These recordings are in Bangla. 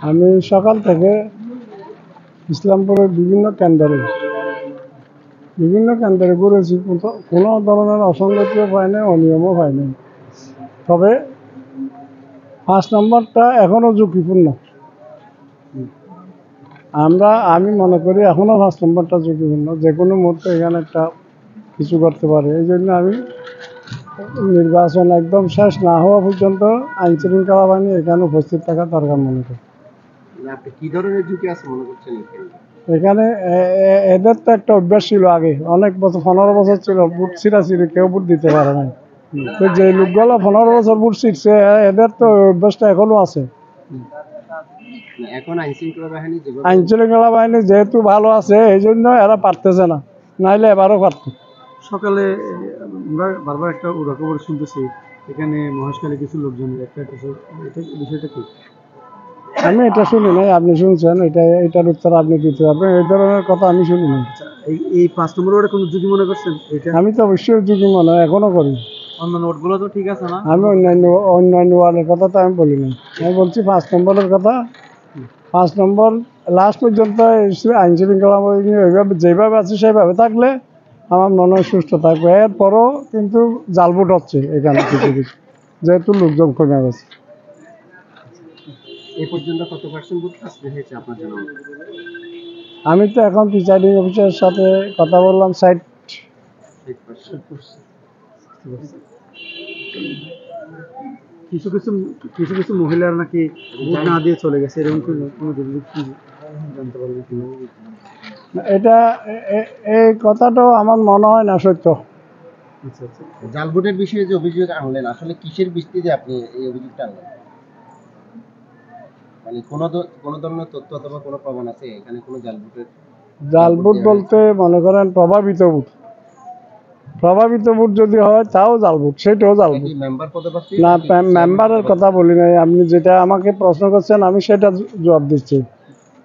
আমি সকাল থেকে ইসলামপুরের বিভিন্ন কেন্দ্রে ঘুরেছি, কোনো ধরনের অসঙ্গতিও পাই নাই, অনিয়মও পাই নাই। তবে 5 নম্বরটা এখনো ঝুঁকিপূর্ণ। আমি মনে করি এখনো 5 নম্বরটা ঝুঁকিপূর্ণ, যে কোনো মুহূর্তে এখানে একটা কিছু করতে পারে। এই জন্য আমি নির্বাচন একদম শেষ না হওয়া পর্যন্ত আইন শৃঙ্খলা বাহিনী এখানে উপস্থিত থাকা দরকার মনে করি। আপনি কি ধরনের ঝুঁকি আছে মনে করছেন এখানে? এদের তো একটা অভ্যাস ছিল, আগে অনেক বছর, 15 বছর ছিল বুট ছিঁড়াছিঁড়ি, কেউ বুট দিতে পারে নাই। তো যে লোকগুলো 15 বছর বুট ছিঁড়ছে, এদের তো অভ্যাসটা এখনো আছে। এখন আইন শৃঙ্খলা বাহিনী যেহেতু ভালো আছে, এই জন্য এরা পারতেছে না, নাইলে এবারও পারত। সকালে আমরা বারবার একটা খবর শুনতেছি, এখানে মহেশখালী কিছু লোকজনের একটা কিছু, এটা বিষয়টা কি? আমি এটা শুনি নাই, আপনি শুনছেন, এটার উত্তর আপনি দিতে পারবেন। এই ধরনের কথা আমি শুনি নাই। এই 5 নম্বর ওয়ার্ডে কোনো ঝুঁকি মনে করছেন? এটা আমি তো অবশ্যই ঝুঁকি মনে হয়, এখনো করি। অন্য নোটগুলো তো ঠিক আছে না? আমি অন্যান্য ওয়ার্ডের কথা তো আমি বলি নাই, আমি বলছি 5 নম্বরের কথা। 5 নম্বর লাস্ট পর্যন্ত আইন শৃঙ্খলা বাহিনী ওইভাবে যেভাবে আছে সেভাবে থাকলে আমার মনে হয় সুস্থ থাকবে। এরপরও কিন্তু জালভোট হচ্ছে এখানে কিছু কিছু, যেহেতু লোকজন কমে গেছে। এই পর্যন্ত কত পার্সেন্ট ভোট কাস্টে হয়েছে আপনার জন্য? আমি তো এখন প্রিসাইডিং অফিসারের সাথে কথা বললাম, 60%। কিছু কিছু কিছু মহিলারা নাকি ভোট না দিয়ে চলে গেছে, এরকম কোনো জানতে পারবেন কি? এই কথাটাও আমার মনে হয় না সত্য। আচ্ছা আচ্ছা, জাল ভোটের বিষয়ে যে অভিযোগ আনলেন, আসলে কিসের ভিত্তিতে আপনি এই অভিযোগটা আনলেন? মানে কোনো ধরনের তথ্য অথবা কোনো প্রমাণ আছে এখানে কোনো জাল ভোট বলতে মনে করেন প্রভাবিত ভোট যদি হয় তাও জাল ভোট, সেটাও জাল ভোট না। মেম্বারের কথা বলি নাই, আপনি যেটা আমাকে প্রশ্ন করছেন আমি সেটা জবাব দিচ্ছি।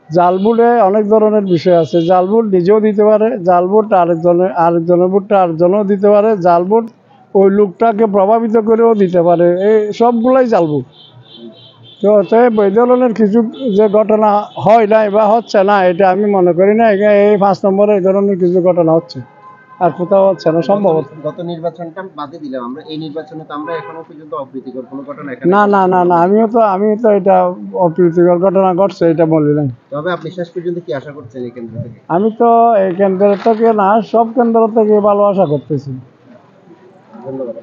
জাল ভোটে অনেক ধরনের বিষয় আছে। জাল ভোট নিজেও দিতে পারে, জাল ভোট আরেকজনের ভোটটা আরেকজনও দিতে পারে, জাল ভোট ওই লোকটাকে প্রভাবিত করেও দিতে পারে। এই সবগুলাই জাল ভোট। তো অতএব এই ধরনের কিছু যে ঘটনা হয় নাই বা হচ্ছে না, এটা আমি মনে করি না। এই 5 নম্বরে এই ধরনের কিছু ঘটনা হচ্ছে, আর কোথাও হচ্ছে না সম্ভবত। গত নির্বাচনটা বাদে দিলাম আমরা, এই নির্বাচনে তো আমরা এখনো পর্যন্ত অপ্রীতিকর কোনো ঘটনা না, আমি তো এটা অপ্রীতিকর ঘটনা ঘটছে এটা বলি নাই। তবে আপনি শেষ পর্যন্ত কি আশা করছেন এই কেন্দ্র থেকে? আমি তো এই কেন্দ্র থেকে না, সব কেন্দ্র থেকে ভালো আশা করতেছি। ধন্যবাদ।